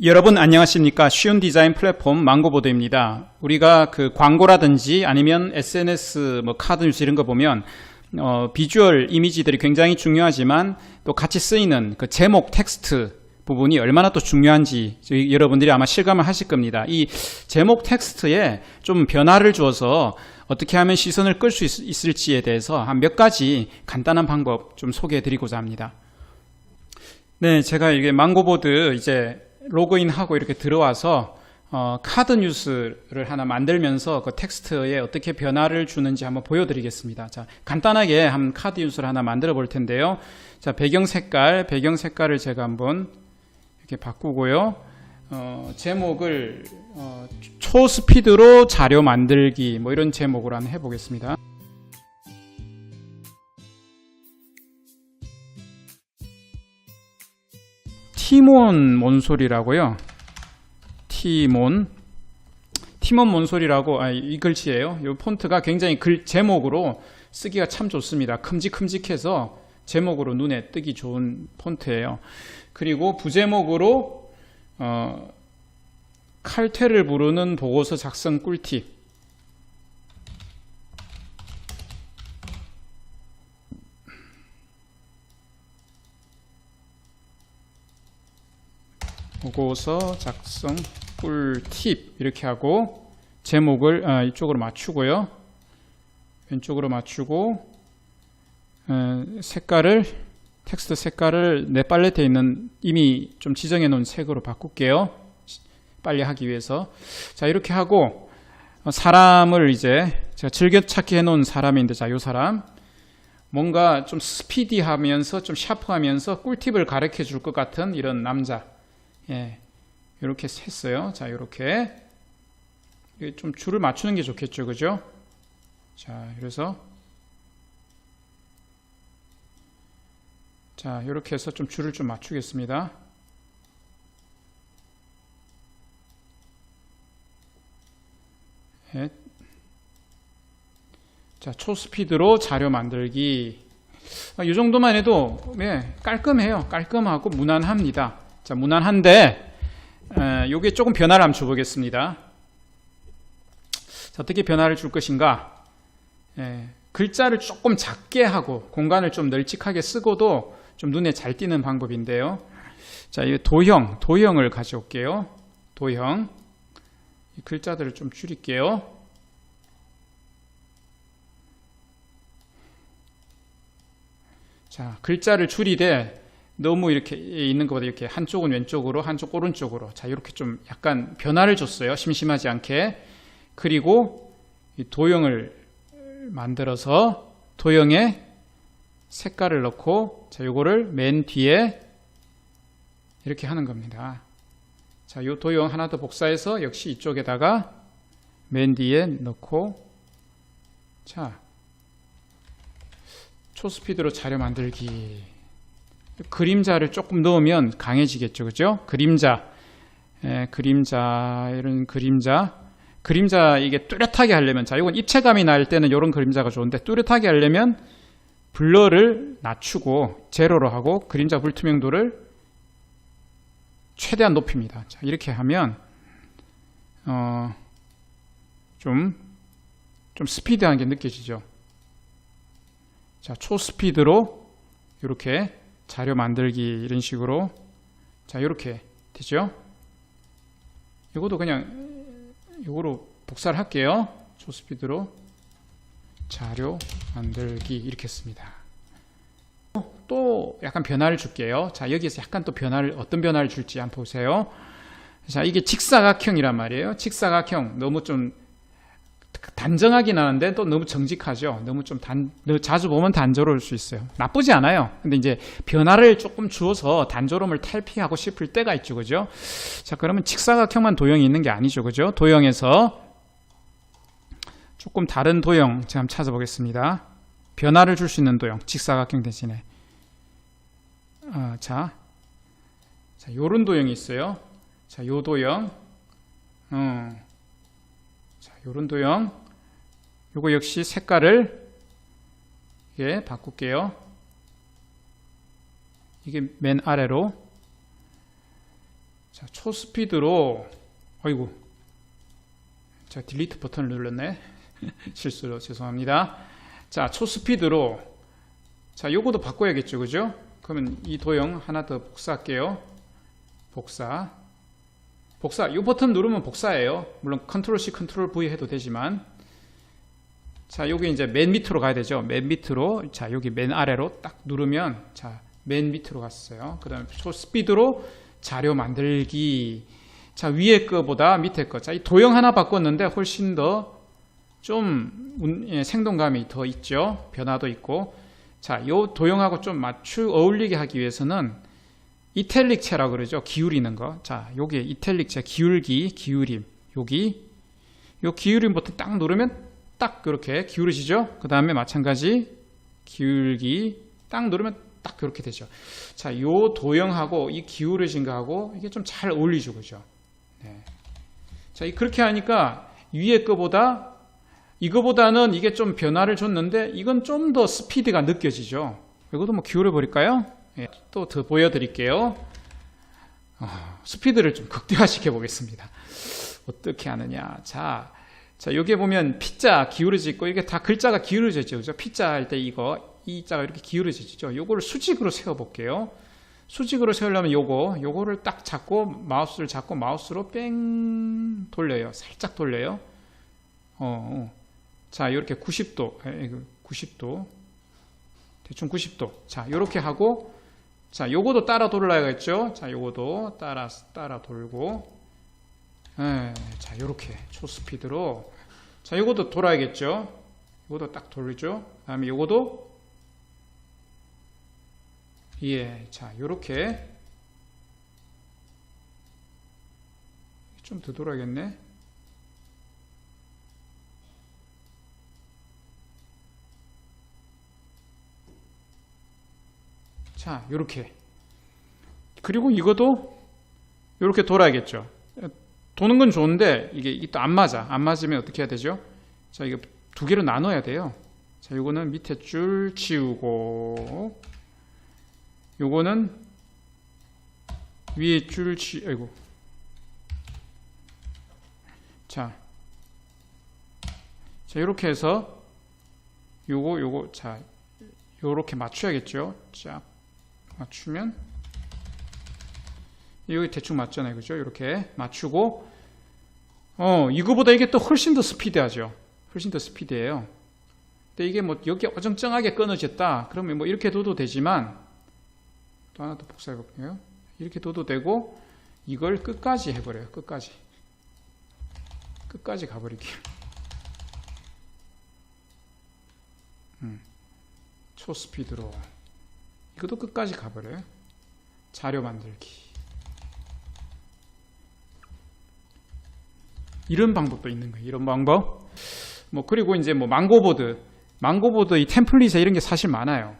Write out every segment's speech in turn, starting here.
여러분 안녕하십니까? 쉬운 디자인 플랫폼 망고보드입니다. 우리가 그 광고라든지 아니면 SNS 카드 뉴스 이런 거 보면 비주얼 이미지들이 굉장히 중요하지만 또 같이 쓰이는 그 제목 텍스트 부분이 얼마나 또 중요한지 여러분들이 아마 실감을 하실 겁니다. 이 제목 텍스트에 좀 변화를 주어서 어떻게 하면 시선을 끌 수 있을지에 대해서 한 몇 가지 간단한 방법 좀 소개해 드리고자 합니다. 네, 제가 이게 망고보드 이제 로그인하고 이렇게 들어와서 카드 뉴스를 하나 만들면서 그 텍스트에 어떻게 변화를 주는지 한번 보여드리겠습니다. 자, 간단하게 한 카드 뉴스를 하나 만들어 볼 텐데요. 자, 배경 색깔을 제가 한번 이렇게 바꾸고요. 제목을 초스피드로 자료 만들기 이런 제목으로 한번 해보겠습니다. 티몬 몬소리라고요. 티몬 몬소리라고 이 글씨예요. 이 폰트가 굉장히 제목으로 쓰기가 참 좋습니다. 큼직큼직해서 제목으로 눈에 뜨기 좋은 폰트예요. 그리고 부제목으로 칼퇴를 부르는 보고서 작성 꿀팁. 보고서 작성 꿀팁 이렇게 하고 제목을 이쪽으로 맞추고요. 왼쪽으로 맞추고 텍스트 색깔을 내 팔레트에 있는 이미 좀 지정해 놓은 색으로 바꿀게요. 빨리 하기 위해서. 자, 이렇게 하고 사람을 이제 제가 즐겨찾기 해 놓은 사람인데, 자, 요 사람 뭔가 좀 스피디하면서 좀 샤프하면서 꿀팁을 가르쳐 줄 것 같은 이런 남자. 예, 이렇게 했어요. 자, 이렇게 좀 줄을 맞추는 게 좋겠죠, 그죠? 자, 그래서 자, 이렇게 해서 좀 줄을 좀 맞추겠습니다. 예. 자, 초스피드로 자료 만들기. 이 정도만 해도 깔끔해요. 깔끔하고 무난합니다. 자, 무난한데 요게 조금 변화를 한번 줘보겠습니다. 자, 어떻게 변화를 줄 것인가? 글자를 조금 작게 하고 공간을 좀 널찍하게 쓰고도 좀 눈에 잘 띄는 방법인데요. 자, 이 도형을 가져올게요. 도형. 이 글자들을 좀 줄일게요. 자, 글자를 줄이되 너무 이렇게 있는 것보다 이렇게 한쪽은 왼쪽으로 한쪽 오른쪽으로, 자, 이렇게 좀 약간 변화를 줬어요. 심심하지 않게. 그리고 이 도형을 만들어서 도형에 색깔을 넣고, 자, 요거를 맨 뒤에 이렇게 하는 겁니다. 자, 요 도형 하나 더 복사해서 역시 이쪽에다가 맨 뒤에 넣고, 자, 초스피드로 자료 만들기. 그림자를 조금 넣으면 강해지겠죠, 그죠? 그림자, 이런 그림자 이게 뚜렷하게 하려면, 자, 이건 입체감이 날 때는 이런 그림자가 좋은데, 뚜렷하게 하려면 블러를 낮추고 제로로 하고 그림자 불투명도를 최대한 높입니다. 자, 이렇게 하면 좀 스피드한 게 느껴지죠. 자, 초스피드로 이렇게 자료 만들기 이런 식으로, 자, 이렇게 되죠. 이것도 그냥 이거로 복사를 할게요. 초스피드로 자료 만들기 이렇게 했습니다. 또 약간 변화를 줄게요. 자, 여기에서 약간 또 어떤 변화를 줄지 한번 보세요. 자, 이게 직사각형이란 말이에요. 직사각형 너무 좀 단정하긴 하는데 또 너무 정직하죠. 너무 좀 자주 보면 단조로울 수 있어요. 나쁘지 않아요. 근데 이제 변화를 조금 주어서 단조로움을 탈피하고 싶을 때가 있죠, 그죠? 자, 그러면 직사각형만 도형이 있는 게 아니죠, 그죠? 도형에서 조금 다른 도형 제가 한번 찾아보겠습니다. 변화를 줄 수 있는 도형, 직사각형 대신에. 자, 요런 도형이 있어요. 자, 요 도형. 자, 요런 도형. 요거 역시 색깔을 바꿀게요. 이게 맨 아래로. 자, 초스피드로, 아이고, 자, 딜리트 버튼을 눌렀네. 실수로 죄송합니다. 자, 초스피드로, 자, 요거도 바꿔야겠죠, 그죠? 그러면 이 도형 하나 더 복사할게요. 복사, 요 버튼 누르면 복사예요. 물론 컨트롤 C, 컨트롤 V 해도 되지만, 자, 여기 이제 맨 밑으로 가야 되죠. 맨 밑으로, 자, 여기 맨 아래로 딱 누르면, 자, 맨 밑으로 갔어요. 그 다음에 초스피드로 자료 만들기. 자, 위에 거보다 밑에 거. 자, 이 도형 하나 바꿨는데 훨씬 더 좀 생동감이 더 있죠. 변화도 있고. 자, 요 도형하고 좀 어울리게 하기 위해서는 이탈릭체라고 그러죠. 기울이는 거. 자, 요게 이탈릭체, 기울임. 여기, 요 기울임 버튼 딱 누르면 딱 그렇게 기울어지죠. 그 다음에 마찬가지 기울기 딱 누르면 딱 그렇게 되죠. 자, 요 도형하고 이 기울어진 거하고 이게 좀 잘 어울리죠, 그죠? 네. 자, 그렇게 하니까 위에 거보다 이거보다는 이게 좀 변화를 줬는데 이건 좀 더 스피드가 느껴지죠. 이것도 뭐 기울여 버릴까요? 예, 또 더 보여드릴게요. 스피드를 좀 극대화시켜 보겠습니다. 어떻게 하느냐? 자, 여기에 보면 P자 기울어져 있고 이게 다 글자가 기울어져 있죠, 그죠? P자 할 때 이 자가 이렇게 기울어지죠. 요거를 수직으로 세워 볼게요. 수직으로 세우려면 요거를 딱 잡고 마우스를 잡고 마우스로 뺑 돌려요. 살짝 돌려요. 자, 이렇게 90도, 대충 90도. 자, 이렇게 하고, 자, 요거도 따라 돌려야겠죠? 자, 요거도 따라 돌고, 자, 요렇게 초스피드로, 자, 요거도 돌아야겠죠? 요거도 딱 돌리죠? 그 다음에 요거도, 예, 자, 요렇게, 좀 더 돌아야겠네. 자, 요렇게. 그리고 이것도 요렇게 돌아야겠죠. 도는 건 좋은데 이게 또 안 맞아. 안 맞으면 어떻게 해야 되죠? 자, 이거 두 개로 나눠야 돼요. 자, 요거는 밑에 줄 지우고 요거는 위에 줄 아이고. 자, 요렇게 해서 요거 자, 요렇게 맞춰야겠죠. 자, 맞추면 여기 대충 맞잖아요, 그죠? 이렇게 맞추고 이거보다 이게 또 훨씬 더 스피드하죠. 훨씬 더 스피드해요. 근데 이게 뭐 여기 어정쩡하게 끊어졌다 그러면 뭐 이렇게 둬도 되지만 또 하나 더 복사해 볼게요. 이렇게 둬도 되고 이걸 끝까지 해버려요. 끝까지 가버리기. 초스피드로 이것도 끝까지 가버려요. 자료 만들기. 이런 방법도 있는 거예요. 이런 방법. 뭐 그리고 이제 뭐 망고보드 이 템플릿에 이런 게 사실 많아요.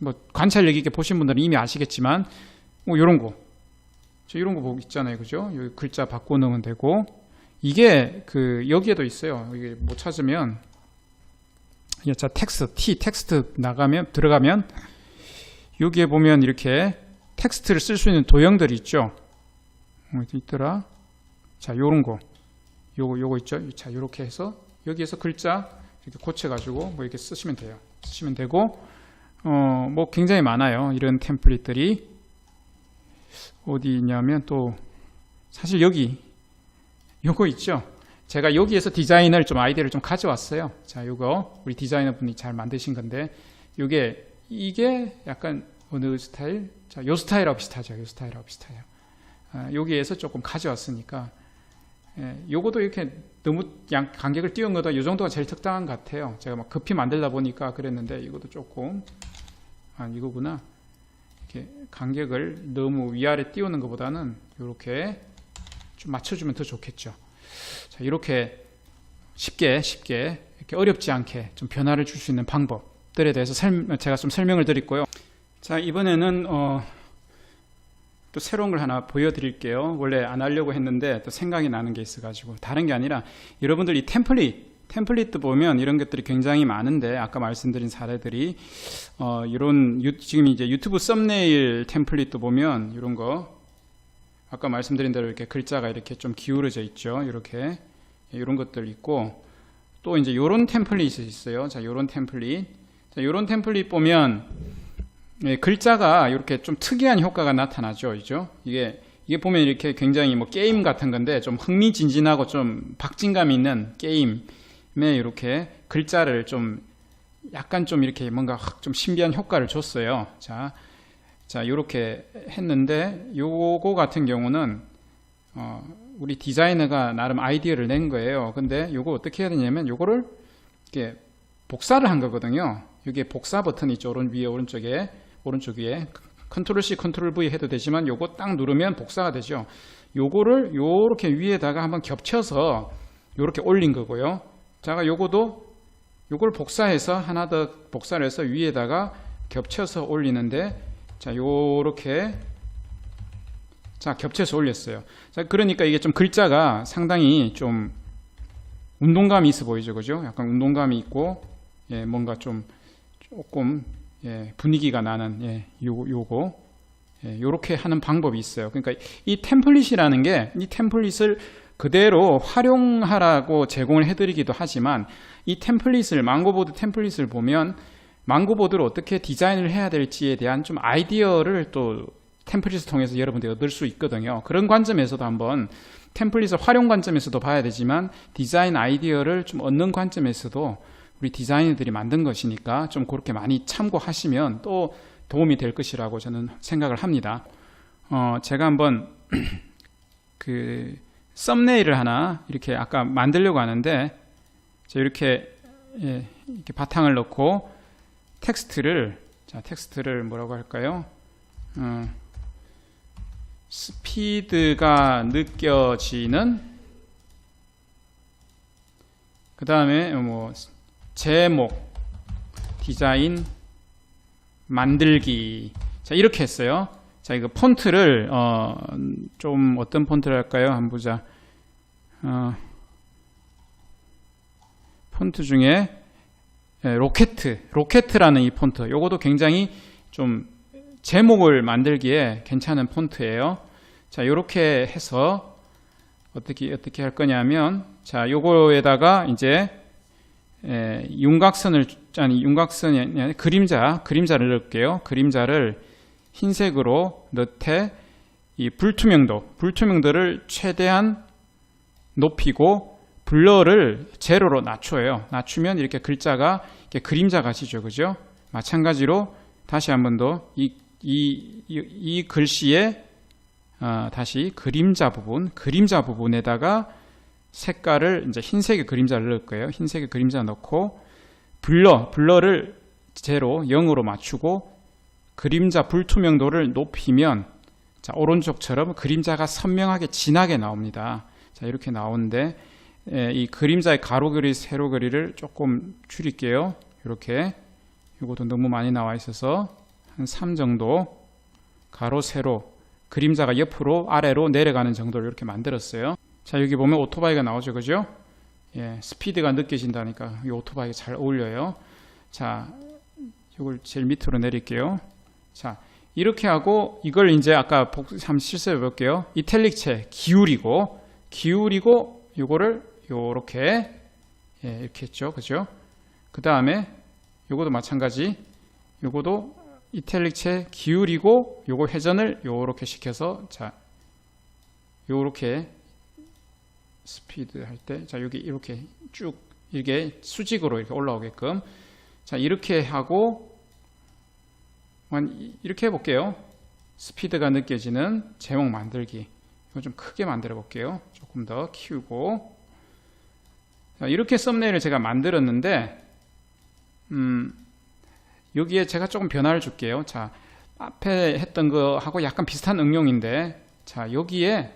뭐 관찰력 있게 보신 분들은 이미 아시겠지만 뭐 이런 거, 이런 거 보고 있잖아요, 그죠? 여기 글자 바꿔 넣으면 되고 이게 여기에도 있어요. 이게 못 찾으면 자, 텍스트 들어가면 여기에 보면 이렇게 텍스트를 쓸 수 있는 도형들이 있죠. 어디 있더라? 자, 요런 거. 요거 있죠? 자, 요렇게 해서 여기에서 글자 이렇게 고쳐가지고 뭐 이렇게 쓰시면 돼요. 쓰시면 되고, 뭐 굉장히 많아요. 이런 템플릿들이. 어디 있냐면 또, 사실 요거 있죠? 제가 여기에서 디자인을 아이디어를 좀 가져왔어요. 자, 요거 우리 디자이너 분이 잘 만드신 건데 이게 약간 어느 스타일? 자, 요 스타일하고 비슷하죠. 여기에서 조금 가져왔으니까 요거도 이렇게 너무 간격을 띄운 것보다 요 정도가 제일 적당한 것 같아요. 제가 막 급히 만들다 보니까 그랬는데 이것도 조금 이거구나. 이렇게 간격을 너무 위아래 띄우는 것보다는 이렇게 좀 맞춰주면 더 좋겠죠. 자, 이렇게 쉽게 이렇게 어렵지 않게 좀 변화를 줄 수 있는 방법들에 대해서 제가 좀 설명을 드렸고요. 자, 이번에는 또 새로운 걸 하나 보여드릴게요. 원래 안 하려고 했는데 또 생각이 나는 게 있어가지고 다른 게 아니라 여러분들 이 템플릿도 보면 이런 것들이 굉장히 많은데 아까 말씀드린 사례들이 이런 지금 이제 유튜브 썸네일 템플릿도 보면 이런 거 아까 말씀드린 대로 이렇게 글자가 이렇게 좀 기울어져 있죠. 이렇게 이런 것들 있고, 또 이제 요런 템플릿이 있어요. 자, 요런 템플릿. 자, 요런 템플릿 보면 글자가 이렇게 좀 특이한 효과가 나타나죠. 그죠? 이게 보면 이렇게 굉장히 뭐 게임 같은 건데 좀 흥미진진하고 좀 박진감 있는 게임에 이렇게 글자를 좀 약간 좀 이렇게 뭔가 좀 신비한 효과를 줬어요. 자, 요렇게 했는데 요거 같은 경우는 우리 디자이너가 나름 아이디어를 낸 거예요. 근데 요거 어떻게 해야 되냐면 요거를 이렇게 복사를 한 거거든요. 여기에 복사 버튼이 있죠. 오른쪽 위에 컨트롤 C, 컨트롤 V 해도 되지만 요거 딱 누르면 복사가 되죠. 요거를 요렇게 위에다가 한번 겹쳐서 요렇게 올린 거고요. 자, 요걸 복사해서 하나 더 복사를 해서 위에다가 겹쳐서 올리는데, 자, 요렇게 겹쳐서 올렸어요. 자, 그러니까 이게 좀 글자가 상당히 좀 운동감이 있어 보이죠. 그죠? 약간 운동감이 있고, 뭔가 좀 조금 분위기가 나는 요렇게 하는 방법이 있어요. 그러니까 이 템플릿이라는 게, 이 템플릿을 그대로 활용하라고 제공을 해드리기도 하지만, 이 템플릿을, 망고보드 템플릿을 보면 망고보드를 어떻게 디자인을 해야 될지에 대한 좀 아이디어를 또 템플릿을 통해서 여러분들이 얻을 수 있거든요. 그런 관점에서도 한번 템플릿을 활용 관점에서도 봐야 되지만, 디자인 아이디어를 좀 얻는 관점에서도 우리 디자이너들이 만든 것이니까 좀 그렇게 많이 참고하시면 또 도움이 될 것이라고 저는 생각을 합니다. 제가 한번 그 썸네일을 하나 이렇게 아까 만들려고 하는데, 이렇게 바탕을 넣고 텍스트를 뭐라고 할까요? 스피드가 느껴지는, 그 다음에 뭐 제목, 디자인 만들기. 자, 이렇게 했어요. 자, 이거 폰트를 좀 어떤 폰트를 할까요? 한번 보자. 폰트 중에 로켓라는 이 폰트, 요것도 굉장히 좀 제목을 만들기에 괜찮은 폰트예요. 자, 요렇게 해서 어떻게 할 거냐면, 자, 요거에다가 이제 윤곽선이 아니라 그림자를 넣을게요. 그림자를 흰색으로 넣되, 이 불투명도를 최대한 높이고 블러를 제로로 낮추면 이렇게 글자가 이렇게 그림자 같이죠. 그죠? 마찬가지로 다시 한 번 더 이 글씨의 다시 그림자 부분에다가 색깔을 이제 흰색의 그림자를 넣을 거예요. 흰색의 그림자 넣고 블러를 제로 0으로 맞추고 그림자 불투명도를 높이면, 자, 오른쪽처럼 그림자가 선명하게 진하게 나옵니다. 자, 이렇게 나오는데 이 그림자의 가로 그리 세로 그리를 조금 줄일게요. 이렇게, 이것도 너무 많이 나와 있어서 한 3 정도 가로 세로 그림자가 옆으로 아래로 내려가는 정도로 이렇게 만들었어요. 자, 여기 보면 오토바이가 나오죠. 그죠? 스피드가 느껴진다니까 이 오토바이가 잘 어울려요. 자, 이걸 제일 밑으로 내릴게요. 자, 이렇게 하고 이걸 이제 아까 한번 실습해 볼게요. 이탈릭체 기울이고 이거를 요렇게 이렇게 했죠. 그죠? 그 다음에 요것도 마찬가지, 요것도 이탈릭체 기울이고 요거 회전을 요렇게 시켜서, 자, 요렇게 스피드 할 때, 자, 여기 이렇게 쭉 이게 수직으로 이렇게 올라오게끔, 자, 이렇게 하고 이렇게 해볼게요. 스피드가 느껴지는 제목 만들기. 이거 좀 크게 만들어 볼게요. 조금 더 키우고. 자, 이렇게 썸네일을 제가 만들었는데, 여기에 제가 조금 변화를 줄게요. 자, 앞에 했던 거하고 약간 비슷한 응용인데, 자, 여기에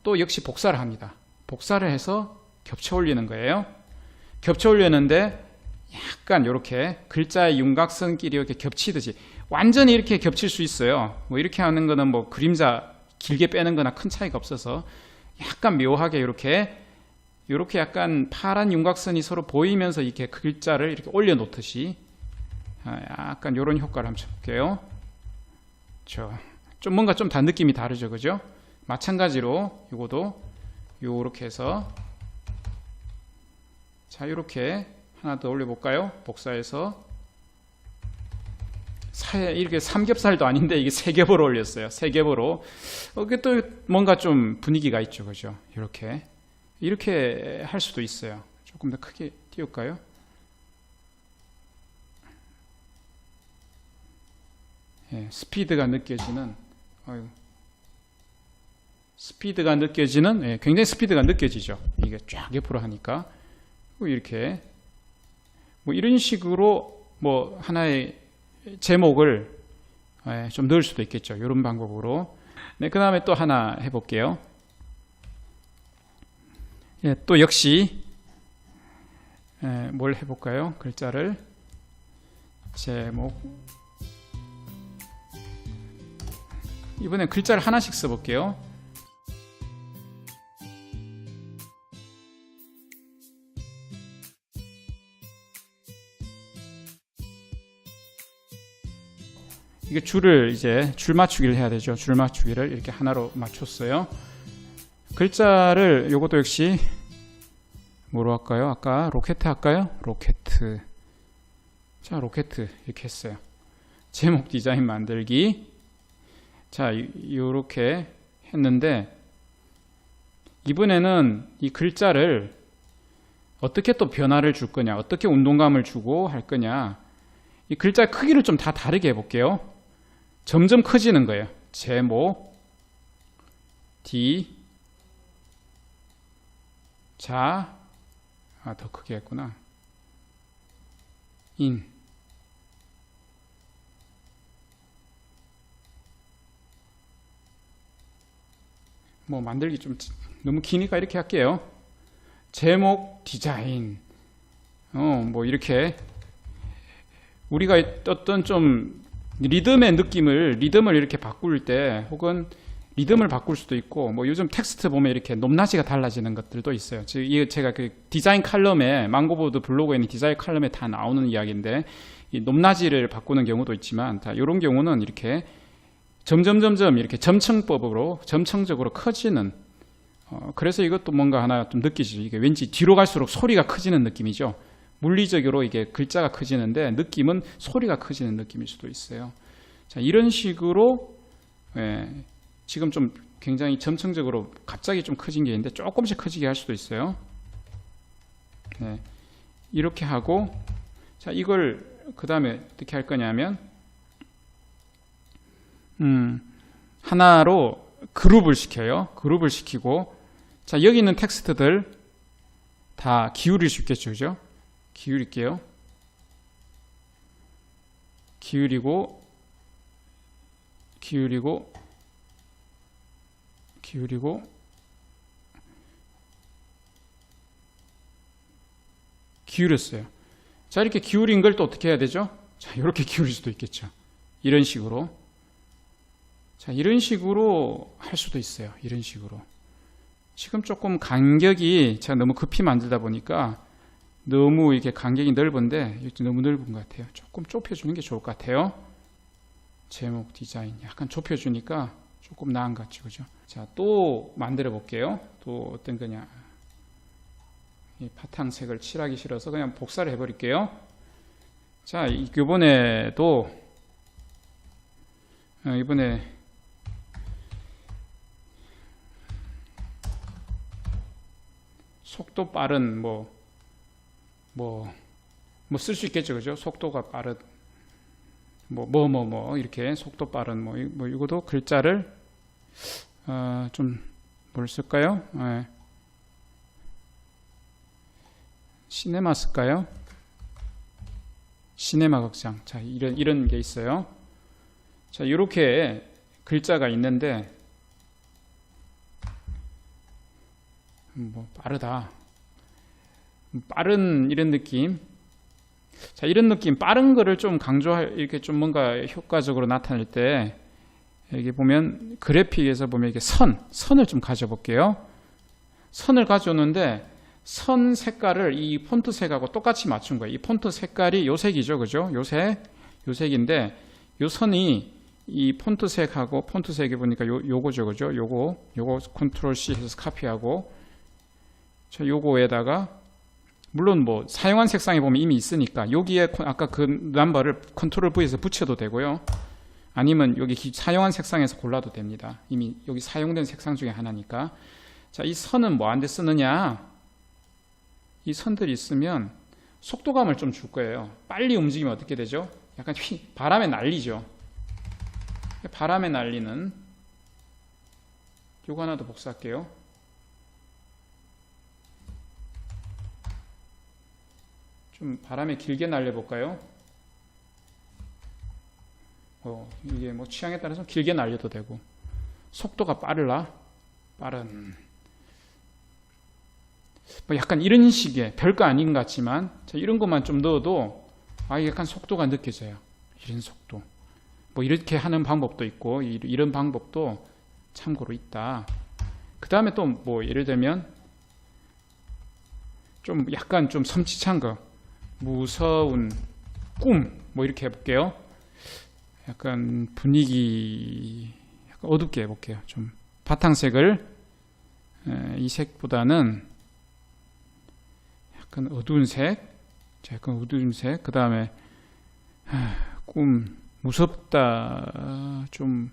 또 역시 복사를 합니다. 복사를 해서 겹쳐 올리는 거예요. 겹쳐 올리는데 약간 이렇게 글자의 윤곽선끼리 이렇게 겹치듯이, 완전히 이렇게 겹칠 수 있어요. 뭐 이렇게 하는 거는 뭐 그림자 길게 빼는 거나 큰 차이가 없어서 약간 묘하게 이렇게 약간 파란 윤곽선이 서로 보이면서 이렇게 글자를 이렇게 올려 놓듯이 약간 이런 효과를 한번 쳐볼게요. 좀 뭔가 좀 다 느낌이 다르죠, 그죠? 마찬가지로 이것도 요렇게 해서 자 이렇게 하나 더 올려볼까요? 복사해서 이렇게 삼겹살도 아닌데 이게 세 겹으로 올렸어요. 세 겹으로. 이게 또 뭔가 좀 분위기가 있죠, 그죠? 이렇게 할 수도 있어요. 조금 더 크게 띄울까요? 예, 스피드가 느껴지는, 예, 굉장히 스피드가 느껴지죠. 이게 쫙 옆으로 하니까. 이렇게, 뭐 이런 식으로 뭐 하나의 제목을 좀 넣을 수도 있겠죠. 이런 방법으로. 네, 그 다음에 또 하나 해볼게요. 예, 또 역시 뭘 해볼까요? 글자를 제목 이번엔 글자를 하나씩 써볼게요. 이게 줄 맞추기를 해야 되죠. 줄 맞추기를 이렇게 하나로 맞췄어요. 글자를 요것도 역시 뭐로 할까요? 아까 로켓 할까요? 로켓. 자, 로켓 이렇게 했어요. 제목 디자인 만들기. 자, 요렇게 했는데 이번에는 이 글자를 어떻게 또 변화를 줄 거냐, 어떻게 운동감을 주고 할 거냐, 이 글자 크기를 좀 다 다르게 해볼게요. 점점 커지는 거예요. 제목, 자, 더 크게 했구나. 뭐 만들기 좀 너무 기니까 이렇게 할게요. 제목, 디자인. 뭐 이렇게 우리가 어떤 좀 리듬을 이렇게 바꿀 때 혹은 리듬을 바꿀 수도 있고 뭐 요즘 텍스트 보면 이렇게 높낮이가 달라지는 것들도 있어요. 제가 그 디자인 칼럼에 망고보드 블로그에 있는 디자인 칼럼에 다 나오는 이야기인데 이 높낮이를 바꾸는 경우도 있지만 다 이런 경우는 이렇게 점점 이렇게 점층법으로 점층적으로 커지는 그래서 이것도 뭔가 하나 좀 느끼시죠. 이게 왠지 뒤로 갈수록 소리가 커지는 느낌이죠. 물리적으로 이게 글자가 커지는데 느낌은 소리가 커지는 느낌일 수도 있어요. 자, 이런 식으로 지금 좀 굉장히 점층적으로 갑자기 좀 커진 게 있는데 조금씩 커지게 할 수도 있어요. 네, 이렇게 하고 자 이걸 그 다음에 어떻게 할 거냐면 하나로 그룹을 시켜요. 그룹을 시키고 자 여기 있는 텍스트들 다 기울일 수 있겠죠, 그죠? 기울일게요. 기울이고 기울였어요. 자 이렇게 기울인 걸 또 어떻게 해야 되죠? 자 이렇게 기울일 수도 있겠죠. 이런 식으로. 자 이런 식으로 할 수도 있어요. 이런 식으로. 지금 조금 간격이 제가 너무 급히 만들다 보니까 너무 이렇게 간격이 넓은데 너무 넓은 것 같아요. 조금 좁혀주는 게 좋을 것 같아요. 제목 디자인 약간 좁혀주니까 조금 나은 것 같죠, 그죠? 자, 또 만들어 볼게요. 또 어떤 거냐? 이 바탕색을 칠하기 싫어서 그냥 복사를 해버릴게요. 자, 이번에도 이번에 속도 빠른 쓸 수 있겠죠, 그죠? 속도가 빠른 이렇게 속도 빠른 이것도 글자를 좀 뭘 쓸까요? 시네마 쓸까요? 시네마 극장. 자, 이런 게 있어요. 자, 이렇게 글자가 있는데 빠르다. 빠른 이런 느낌. 자, 이런 느낌, 빠른 거를 좀 강조할, 이렇게 좀 뭔가 효과적으로 나타낼 때, 여기 보면, 그래픽에서 보면 이게 선을 좀 가져볼게요. 선을 가져오는데, 선 색깔을 이 폰트 색하고 똑같이 맞춘 거예요. 이 폰트 색깔이 요 색이죠, 그죠? 요 색인데, 요 선이 이 폰트색하고 폰트색에 보니까 요거죠, 그죠? 요거 컨트롤 C 해서 카피하고, 자, 요거에다가 물론 뭐 사용한 색상에 보면 이미 있으니까 여기에 아까 그 넘버를 컨트롤 V에서 붙여도 되고요. 아니면 여기 사용한 색상에서 골라도 됩니다. 이미 여기 사용된 색상 중에 하나니까. 자, 이 선은 뭐한테 쓰느냐? 이 선들이 있으면 속도감을 좀 줄 거예요. 빨리 움직이면 어떻게 되죠? 약간 바람에 날리죠. 바람에 날리는 요거 하나 더 복사할게요. 좀 바람에 길게 날려볼까요? 이게 뭐 취향에 따라서 길게 날려도 되고, 속도가 빠른 뭐 약간 이런 식의 별거 아닌 것 같지만, 자, 이런 것만 좀 넣어도 약간 속도가 느껴져요. 이런 속도. 뭐 이렇게 하는 방법도 있고, 이런 방법도 참고로 있다. 그 다음에 또 뭐 예를 들면 좀 약간 좀 섬찟한 거, 무서운 꿈, 뭐 이렇게 해볼게요. 약간 분위기 약간 어둡게 해볼게요. 좀 바탕색을 이 색보다는 약간 어두운 색, 그 다음에 꿈, 무섭다, 좀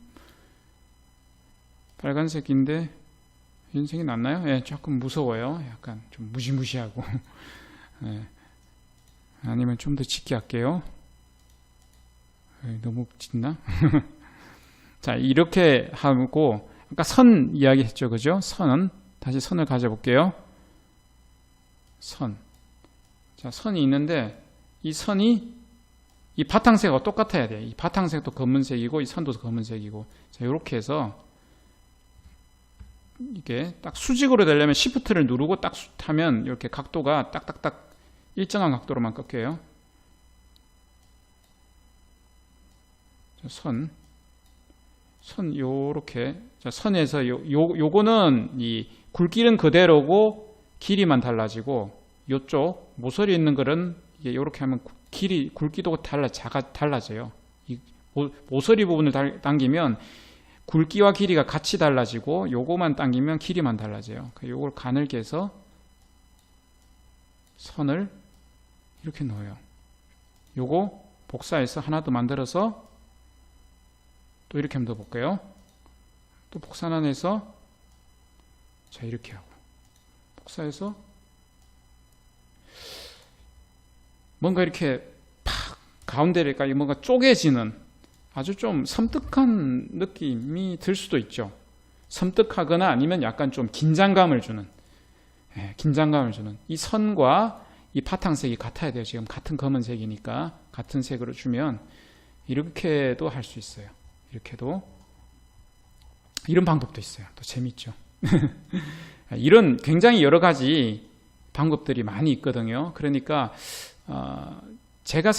빨간색인데 이런 색이 낫나요? 예, 조금 무서워요. 약간 좀 무시무시하고. 예. 아니면 좀 더 짙게 할게요. 너무 짙나? 자, 이렇게 하고, 아까 선 이야기 했죠, 그죠? 다시 선을 가져볼게요. 자, 선이 있는데, 이 선이 이 바탕색하고 똑같아야 돼요. 이 바탕색도 검은색이고, 이 선도 검은색이고. 자, 이렇게 해서, 이게 딱 수직으로 되려면 Shift를 누르고 딱 하면 이렇게 각도가 딱딱딱 일정한 각도로만 꺾여요. 선 요렇게. 자, 선에서 요거는 이 굵기는 그대로고 길이만 달라지고, 요쪽 모서리 있는 거는 이게 요렇게 하면 굵기도 달라져요. 이 모서리 부분을 당기면 굵기와 길이가 같이 달라지고, 요거만 당기면 길이만 달라져요. 요걸 가늘게 해서 선을 이렇게 넣어요. 요거 복사해서 하나 더 만들어서 또 이렇게 한번 더 볼게요. 또 복사해서, 자, 이렇게 하고 복사해서 뭔가 이렇게 팍 가운데가 뭔가 쪼개지는 아주 좀 섬뜩한 느낌이 들 수도 있죠. 섬뜩하거나 아니면 약간 좀 긴장감을 주는 이 선과 이 바탕색이 같아야 돼요. 지금 같은 검은색이니까 같은 색으로 주면 이렇게도 할 수 있어요. 이렇게도. 이런 방법도 있어요. 또 재밌죠. 이런 굉장히 여러 가지 방법들이 많이 있거든요. 그러니까 제가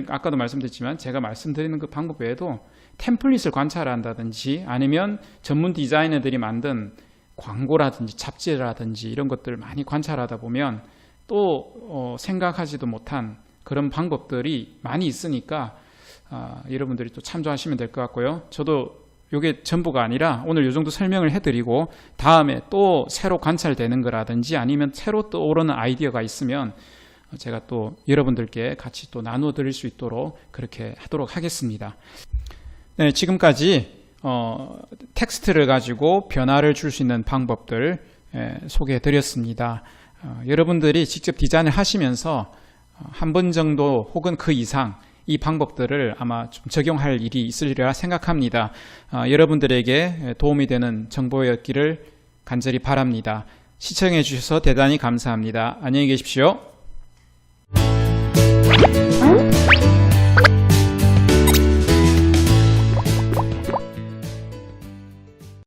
아까도 말씀드렸지만 제가 말씀드리는 그 방법 외에도 템플릿을 관찰한다든지, 아니면 전문 디자이너들이 만든 광고라든지 잡지라든지 이런 것들을 많이 관찰하다 보면 또 생각하지도 못한 그런 방법들이 많이 있으니까 여러분들이 또 참조하시면 될 것 같고요. 저도 이게 전부가 아니라 오늘 이 정도 설명을 해드리고, 다음에 또 새로 관찰되는 거라든지 아니면 새로 떠오르는 아이디어가 있으면 제가 또 여러분들께 같이 또 나누어 드릴 수 있도록 그렇게 하도록 하겠습니다. 네, 지금까지 텍스트를 가지고 변화를 줄 수 있는 방법들 소개해 드렸습니다. 여러분들이 직접 디자인을 하시면서 한 번 정도 혹은 그 이상 이 방법들을 아마 좀 적용할 일이 있으리라 생각합니다. 여러분들에게 도움이 되는 정보였기를 간절히 바랍니다. 시청해 주셔서 대단히 감사합니다. 안녕히 계십시오.